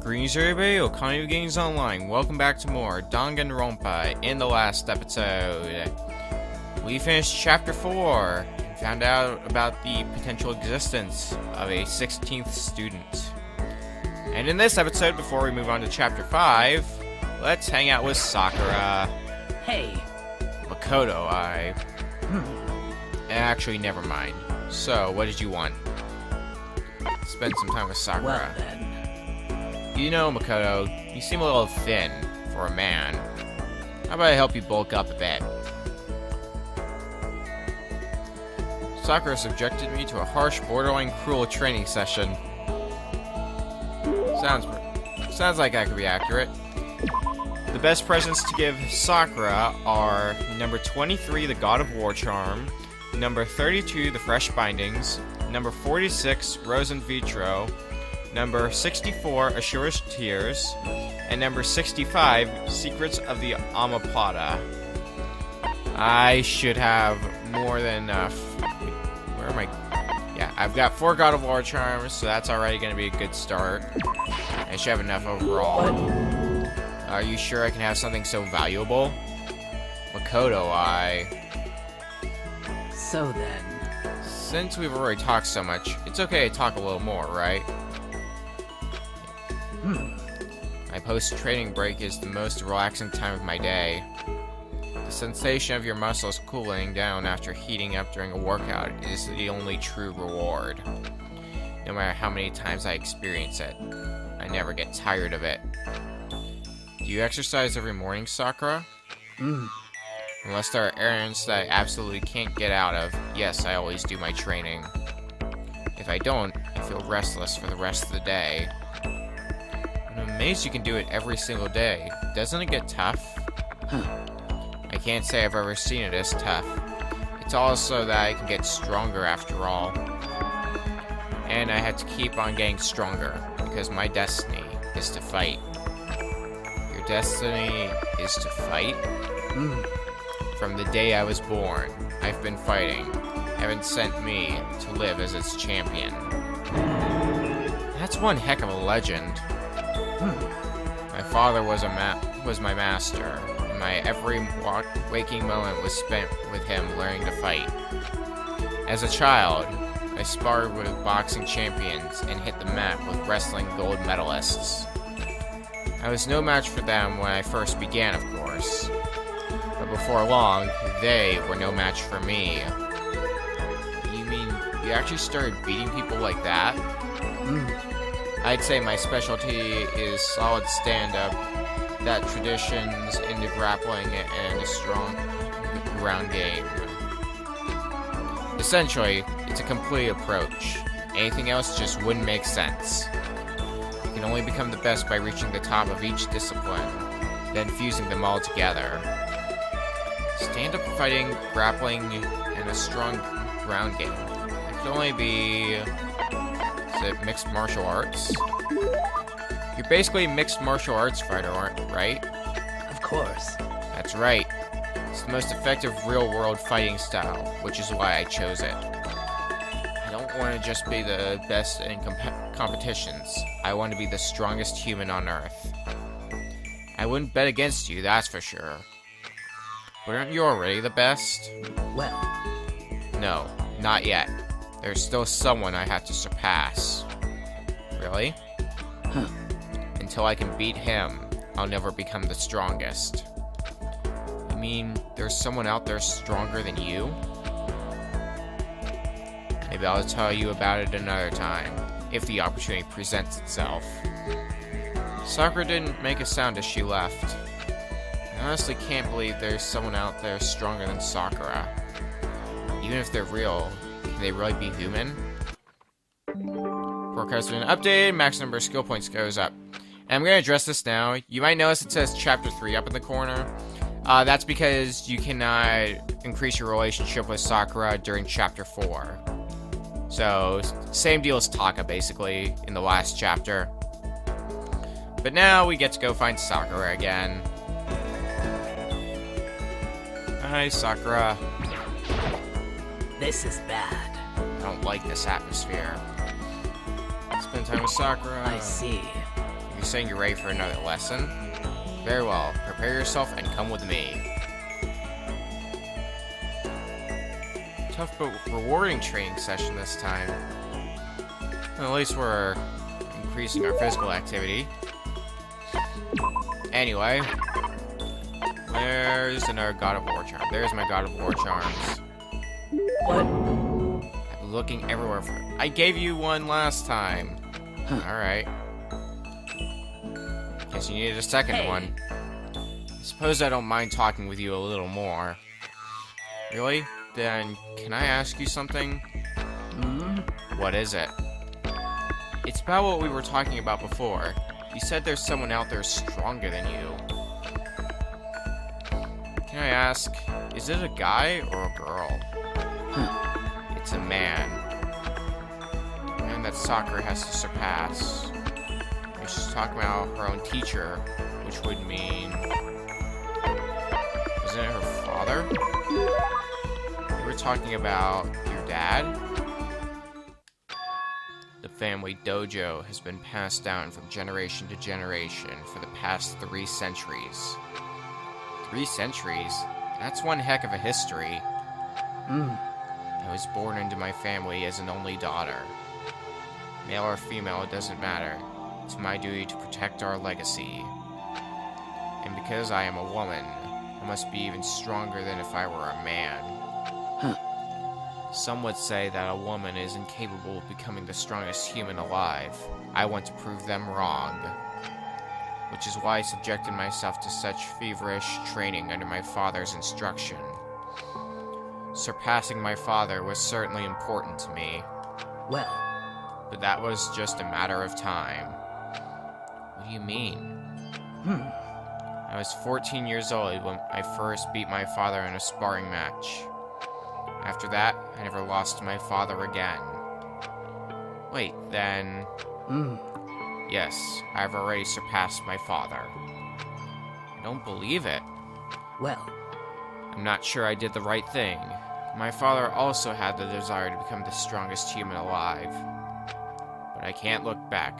Greetings everybody, Okami Games Online. Welcome back to more Danganronpa. In the last episode, we finished Chapter 4 and found out about the potential existence of a 16th student. And in this episode, before we move on to Chapter 5, let's hang out with Sakura. Hey. Makoto, Actually, never mind. So, what did you want? Spend some time with Sakura. Well then. You know, Makoto, you seem a little thin for a man. How about I help you bulk up a bit? Sakura subjected me to a harsh, borderline cruel training session. Sounds like that could be accurate. The best presents to give Sakura are number 23, the God of War Charm, number 32, the Fresh Bindings, number 46, Rose in Vitro, number 64, Ashura's Tears, and number 65, Secrets of the Omoplata. I should have more than enough. Where am I? Yeah, I've got 4 God of War Charms, so that's already going to be a good start. I should have enough overall. Are you sure I can have something so valuable? Makoto, So then. Since we've already talked so much, it's okay to talk a little more, right? My post-training break is the most relaxing time of my day. The sensation of your muscles cooling down after heating up during a workout is the only true reward. No matter how many times I experience it, I never get tired of it. Do you exercise every morning, Sakura? Unless there are errands that I absolutely can't get out of, yes, I always do my training. If I don't, I feel restless for the rest of the day. I'm amazed you can do it every single day. Doesn't it get tough? I can't say I've ever seen it as tough. It's also that I can get stronger after all. And I have to keep on getting stronger, because my destiny is to fight. Your destiny is to fight? From the day I was born, I've been fighting. Heaven sent me to live as its champion. That's one heck of a legend. My father was my master, and my every waking moment was spent with him learning to fight. As a child, I sparred with boxing champions and hit the mat with wrestling gold medalists. I was no match for them when I first began, of course. But before long, they were no match for me. You mean you actually started beating people like that? I'd say my specialty is solid stand-up, that traditions into grappling and a strong ground game. Essentially, it's a complete approach. Anything else just wouldn't make sense. You can only become the best by reaching the top of each discipline, then fusing them all together. Stand-up fighting, grappling, and a strong ground game. It could only be... is it mixed martial arts? You're basically a mixed martial arts fighter, right? Of course. That's right. It's the most effective real-world fighting style, which is why I chose it. I don't want to just be the best in competitions. I want to be the strongest human on Earth. I wouldn't bet against you, that's for sure. But aren't you already the best? Well. No, not yet. There's still someone I have to surpass. Really? Until I can beat him, I'll never become the strongest. You mean there's someone out there stronger than you? Maybe I'll tell you about it another time, if the opportunity presents itself. Sakura didn't make a sound as she left. I honestly can't believe there's someone out there stronger than Sakura. Even if they're real, can they really be human? Forecast has been updated, max number of skill points goes up. And I'm going to address this now. You might notice it says Chapter 3 up in the corner. That's because you cannot increase your relationship with Sakura during Chapter 4. So, same deal as Taka, basically, in the last chapter. But now we get to go find Sakura again. Hi, Sakura. This is bad. I don't like this atmosphere. Spend time with Sakura. I see. You're saying you're ready for another lesson? Very well. Prepare yourself and come with me. Tough but rewarding training session this time. Well, at least we're increasing our physical activity. Anyway, where's another God of War charm? There's my God of War charms. What? I've been looking everywhere for. I gave you one last time. Alright. Guess you needed a second one. I suppose I don't mind talking with you a little more. Really? Then, can I ask you something? What is it? It's about what we were talking about before. You said there's someone out there stronger than you. Can I ask, is it a guy or a girl? It's a man. A man that Sakura has to surpass. She's talking about her own teacher, which would mean... Isn't it her father? You were talking about your dad? The family dojo has been passed down from generation to generation for the past 3 centuries. 3 centuries? That's one heck of a history. I was born into my family as an only daughter. Male or female, it doesn't matter. It's my duty to protect our legacy. And because I am a woman, I must be even stronger than if I were a man. Some would say that a woman is incapable of becoming the strongest human alive. I want to prove them wrong. Which is why I subjected myself to such feverish training under my father's instruction. Surpassing my father was certainly important to me. Well. But that was just a matter of time. What do you mean? I was 14 years old when I first beat my father in a sparring match. After that, I never lost to my father again. Wait, then... Yes, I've already surpassed my father. I don't believe it. Well. I'm not sure I did the right thing. My father also had the desire to become the strongest human alive. But I can't look back.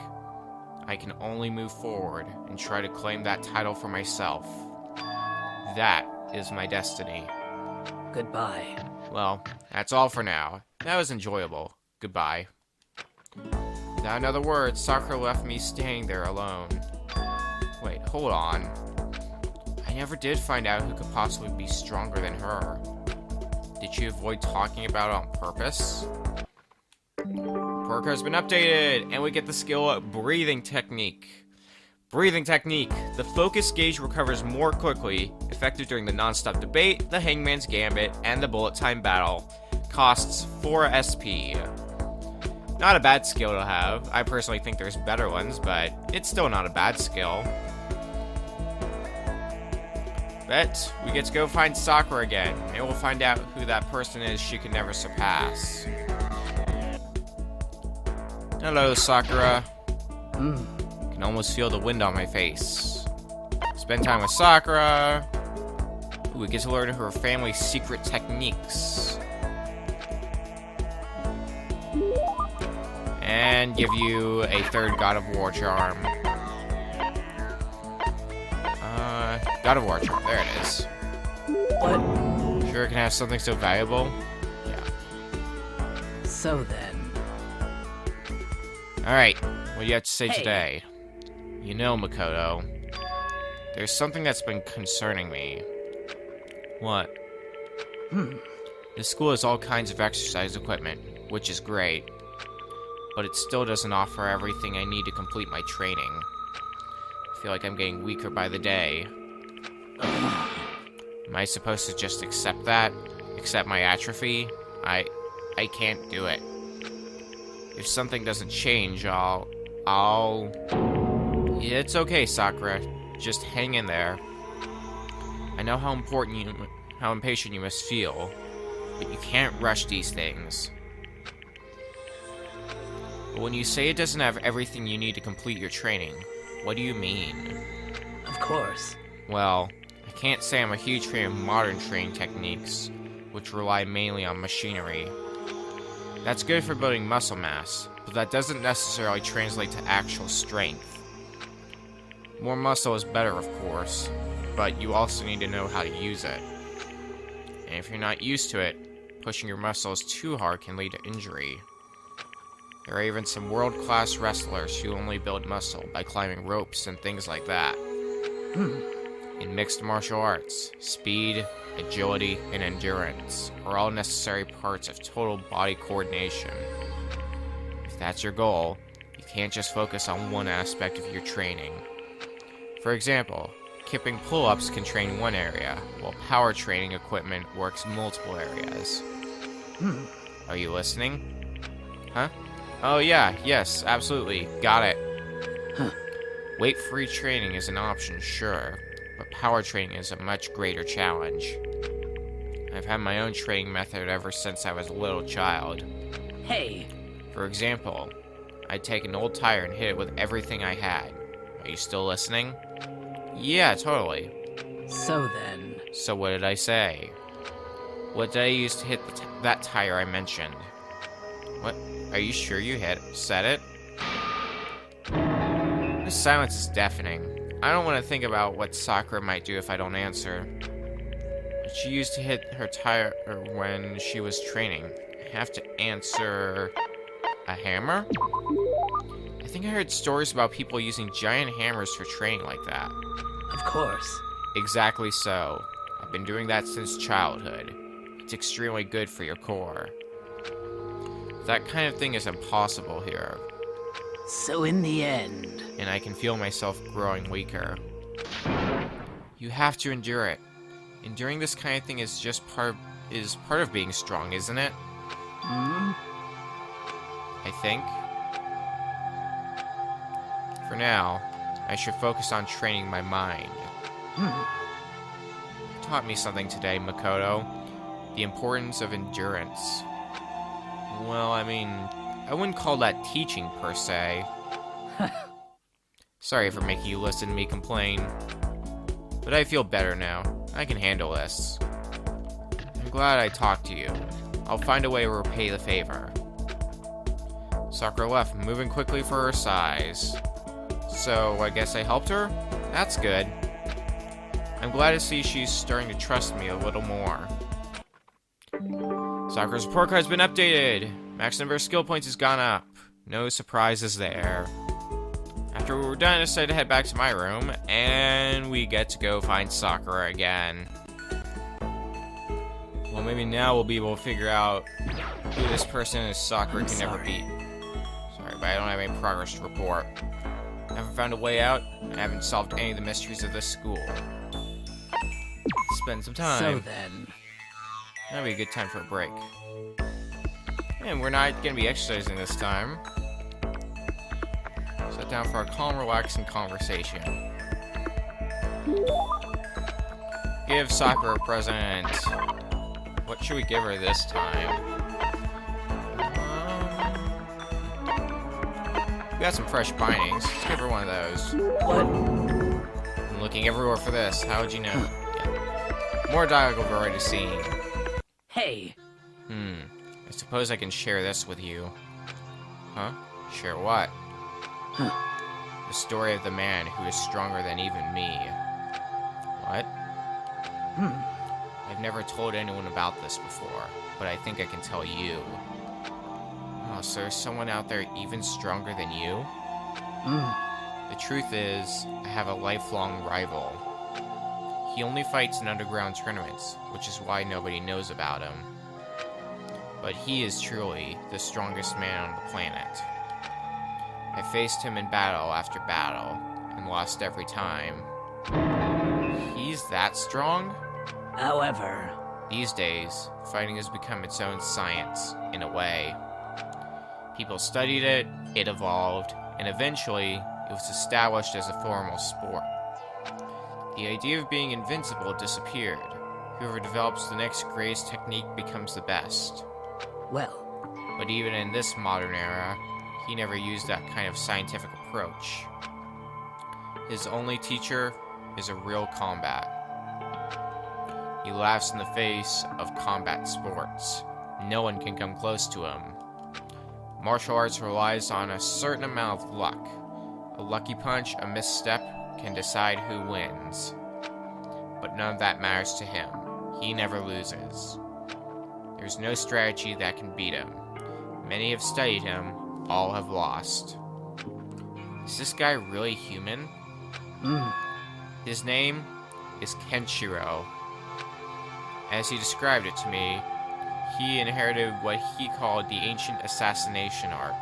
I can only move forward and try to claim that title for myself. That is my destiny. Goodbye. Well, that's all for now. That was enjoyable. Goodbye. Without another word, Sakura left me standing there alone. Wait, hold on. I never did find out who could possibly be stronger than her. Did you avoid talking about it on purpose? Perk has been updated, and we get the skill Breathing Technique. Breathing Technique. The focus gauge recovers more quickly, effective during the non-stop debate, the Hangman's Gambit, and the bullet time battle. Costs 4 SP. Not a bad skill to have. I personally think there's better ones, but it's still not a bad skill. But we get to go find Sakura again, and we'll find out who that person is she can never surpass. Hello, Sakura. I can almost feel the wind on my face. Spend time with Sakura. Ooh, we get to learn her family's secret techniques. And give you a 3rd God of War charm. God of War charm. There it is. What? Sure it can have something so valuable? Yeah. So then. Alright, what do you have to say Hey. today? You know, Makoto, there's something that's been concerning me. What? The school has all kinds of exercise equipment, which is great. But it still doesn't offer everything I need to complete my training. I feel like I'm getting weaker by the day. Am I supposed to just accept that? Accept my atrophy? I can't do it. If something doesn't change, I'll... It's okay, Sakura. Just hang in there. I know how impatient you must feel, but you can't rush these things. But when you say it doesn't have everything you need to complete your training, what do you mean? Of course. Well, I can't say I'm a huge fan of modern training techniques, which rely mainly on machinery. That's good for building muscle mass, but that doesn't necessarily translate to actual strength. More muscle is better, of course, but you also need to know how to use it. And if you're not used to it, pushing your muscles too hard can lead to injury. There are even some world-class wrestlers who only build muscle by climbing ropes and things like that. In mixed martial arts, speed, agility, and endurance are all necessary parts of total body coordination. If that's your goal, you can't just focus on one aspect of your training. For example, kipping pull-ups can train one area, while power training equipment works multiple areas. Are you listening? Huh? Oh yeah, yes, absolutely, got it. Weight-free training is an option, sure, but power training is a much greater challenge. I've had my own training method ever since I was a little child. Hey, For example, I'd take an old tire and hit it with everything I had. Are you still listening? Yeah, totally. so then. So what did I say? What did I use to hit that tire I mentioned? What? Are you sure you said it? This silence is deafening. I don't want to think about what Sakura might do if I don't answer. What she used to hit her tire when she was training. I have to answer... a hammer? I think I heard stories about people using giant hammers for training like that. Of course. Exactly so. I've been doing that since childhood. It's extremely good for your core. That kind of thing is impossible here, So in the end. and I can feel myself growing weaker. You have to endure it. Enduring this kind of thing is just part of being strong, isn't it? I think. For now, I should focus on training my mind. Taught me something today, Makoto. The importance of endurance. Well, I mean, I wouldn't call that teaching per se. Sorry for making you listen to me complain. But I feel better now. I can handle this. I'm glad I talked to you. I'll find a way to repay the favor. Sakura left, moving quickly for her size. So, I guess I helped her? That's good. I'm glad to see she's starting to trust me a little more. Sakura's report card's been updated. Max number of skill points has gone up. No surprises there. After we're done, I decided to head back to my room, and we get to go find Sakura again. Well, maybe now we'll be able to figure out who this person is Sakura can never beat. Sorry, but I don't have any progress to report. I haven't found a way out, and I haven't solved any of the mysteries of this school. Spend some time. So then. That'll be a good time for a break. And we're not going to be exercising this time. Sit down for a calm, relaxing conversation. Give Sakura a present. What should we give her this time? We got some fresh bindings. Let's give her one of those. What? I'm looking everywhere for this. How would you know? Yeah. More dialogue we've already seen. Hey. I suppose I can share this with you. Huh? Share what? The story of the man who is stronger than even me. What? I've never told anyone about this before, but I think I can tell you. Oh, so there's someone out there even stronger than you? The truth is, I have a lifelong rival. He only fights in underground tournaments, which is why nobody knows about him. But he is truly the strongest man on the planet. I faced him in battle after battle, and lost every time. He's that strong? However. These days, fighting has become its own science, in a way. People studied it, it evolved, and eventually, it was established as a formal sport. The idea of being invincible disappeared. Whoever develops the next greatest technique becomes the best. Well. But even in this modern era, he never used that kind of scientific approach. His only teacher is a real combat. He laughs in the face of combat sports. No one can come close to him. Martial arts relies on a certain amount of luck. A lucky punch, a misstep, can decide who wins. But none of that matters to him. He never loses. There's no strategy that can beat him. Many have studied him, all have lost. Is this guy really human? His name is Kenshiro. As he described it to me, he inherited what he called the ancient assassination art.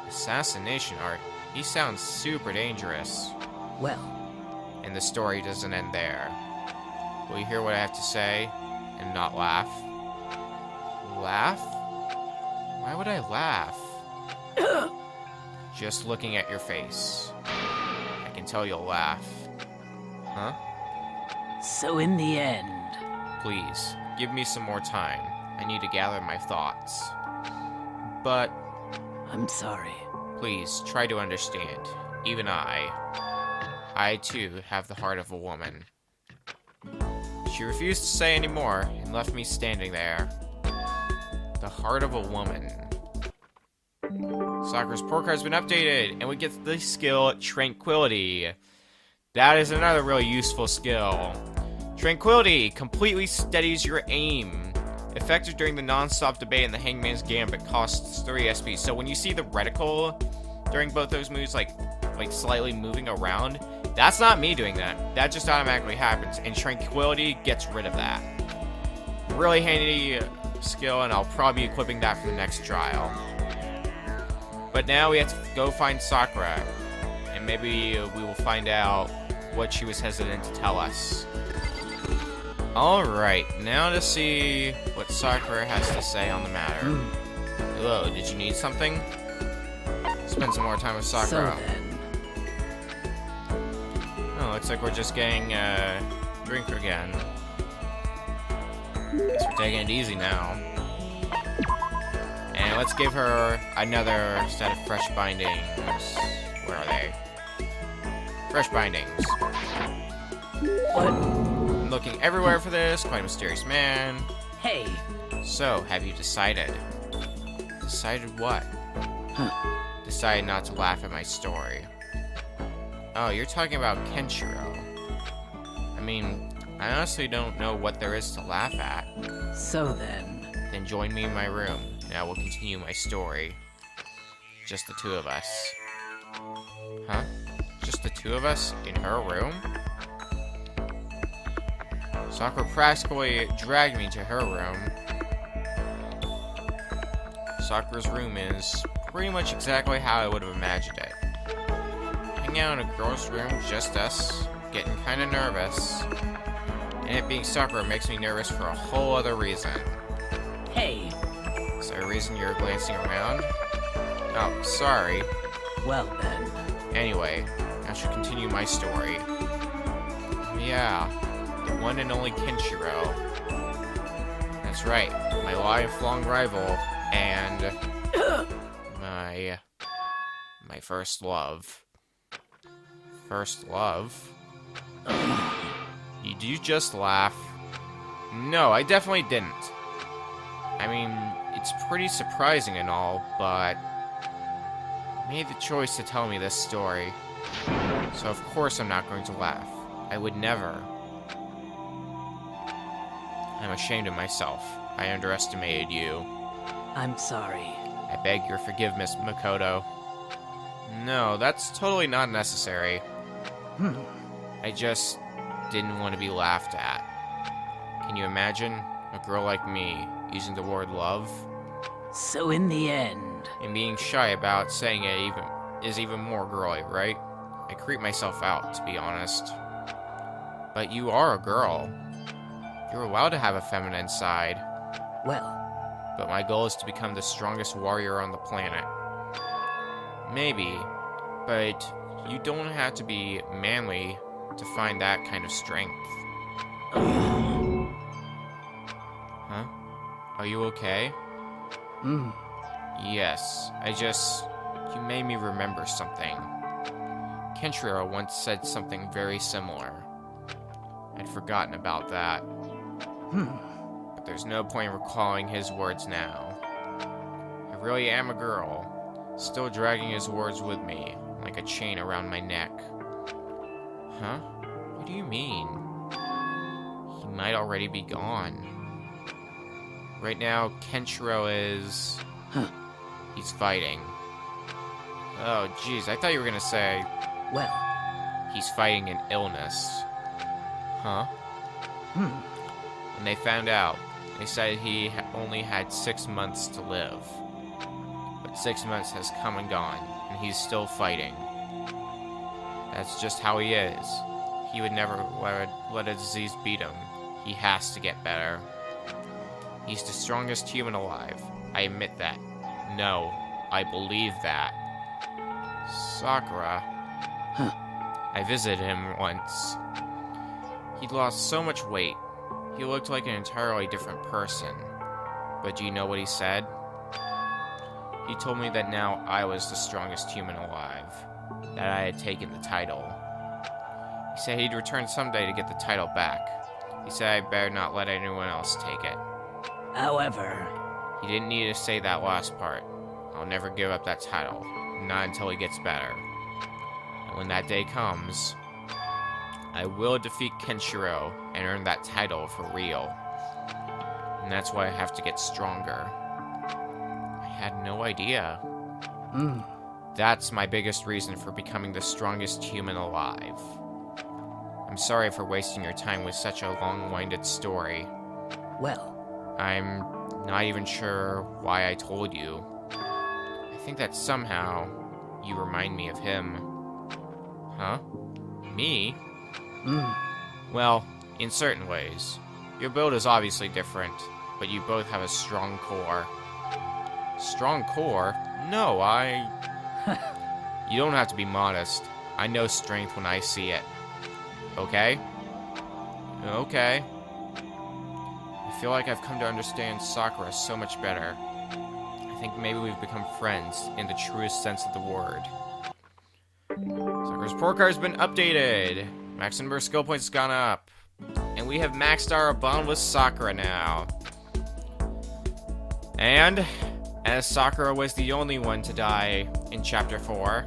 Assassination art? He sounds super dangerous. Well, And the story doesn't end there. Will you hear what I have to say and not laugh? Laugh? Why would I laugh? Just looking at your face. I can tell you'll laugh. Huh? so in the end, Please, give me some more time. I need to gather my thoughts. But, I'm sorry. please, try to understand. Even I too have the heart of a woman. She refused to say any more and left me standing there. The heart of a woman. Sakura's report card's been updated, and we get the skill Tranquility. That is another really useful skill. Tranquility completely steadies your aim. Effective during the non-stop debate in the Hangman's Gambit, costs 3 SP. So when you see the reticle during both those moves, like slightly moving around, that's not me doing that. That just automatically happens, and Tranquility gets rid of that. Really handy skill, and I'll probably be equipping that for the next trial. But now we have to go find Sakura, and maybe we will find out what she was hesitant to tell us. Alright, now to see what Sakura has to say on the matter. Hello, did you need something? Spend some more time with Sakura. So then, Oh, looks like we're just getting a drink again. Guess we're taking it easy now. And let's give her another set of fresh bindings. Where are they? Fresh bindings. what? I'm looking everywhere for this, quite a mysterious man. Hey, So, have you decided? Decided what? Decided not to laugh at my story. Oh, you're talking about Kenshiro. I mean, I honestly don't know what there is to laugh at. so then, Then join me in my room, and I will continue my story. Just the two of us. Huh? Just the two of us in her room? Sakura practically dragged me to her room. Sakura's room is pretty much exactly how I would have imagined it. Hanging out in a girl's room, just us, getting kinda nervous. And it being Sakura makes me nervous for a whole other reason. hey, Is there a reason you're glancing around? Oh, sorry. well then, Anyway, I should continue my story. Yeah, the one and only Kenshiro. That's right, my lifelong rival, and my first love. First love? Did you just laugh? No, I definitely didn't. I mean, it's pretty surprising and all, but I made the choice to tell me this story. So of course I'm not going to laugh. I would never. I'm ashamed of myself. I underestimated you. I'm sorry. I beg your forgiveness, Makoto. No, that's totally not necessary. I just didn't want to be laughed at. Can you imagine a girl like me using the word love? So in the end, And being shy about saying it is even more girly, right? I creep myself out, to be honest. But you are a girl. You're allowed to have a feminine side. well, But my goal is to become the strongest warrior on the planet. Maybe, but you don't have to be manly to find that kind of strength. Huh? Are you okay? Yes, you made me remember something. Kenshiro once said something very similar. I'd forgotten about that. But there's no point in recalling his words now. I really am a girl, still dragging his words with me, like a chain around my neck. Huh? What do you mean? He might already be gone. Right now, Kenshiro is... Huh. He's fighting. Oh, jeez, I thought you were gonna say... Well. He's fighting an illness. Huh? When they found out, they said he only had 6 months to live. But 6 months has come and gone, and he's still fighting. That's just how he is. He would never let a disease beat him. He has to get better. He's the strongest human alive. I admit that. No, I believe that. Sakura. Huh. I visited him once. He'd lost so much weight. He looked like an entirely different person. But do you know what he said? He told me that now I was the strongest human alive. That I had taken the title. He said he'd return someday to get the title back. He said I better not let anyone else take it. However... He didn't need to say that last part. I'll never give up that title. Not until he gets better. And when that day comes, I will defeat Kenshiro and earn that title for real. And that's why I have to get stronger. I had no idea. That's my biggest reason for becoming the strongest human alive. I'm sorry for wasting your time with such a long-winded story. Well. I'm not even sure why I told you. I think that somehow you remind me of him. Huh? Me? Well, in certain ways. Your build is obviously different, but you both have a strong core. Strong core? No, You don't have to be modest. I know strength when I see it. Okay? Okay. I feel like I've come to understand Sakura so much better. I think maybe we've become friends in the truest sense of the word. Sakura's report card has been updated. Max number of skill points has gone up. And we have maxed our bond with Sakura now. And, as Sakura was the only one to die in Chapter 4,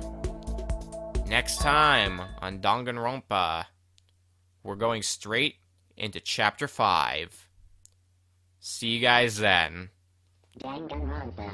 next time on Danganronpa, we're going straight into Chapter 5. See you guys then. Danganronpa.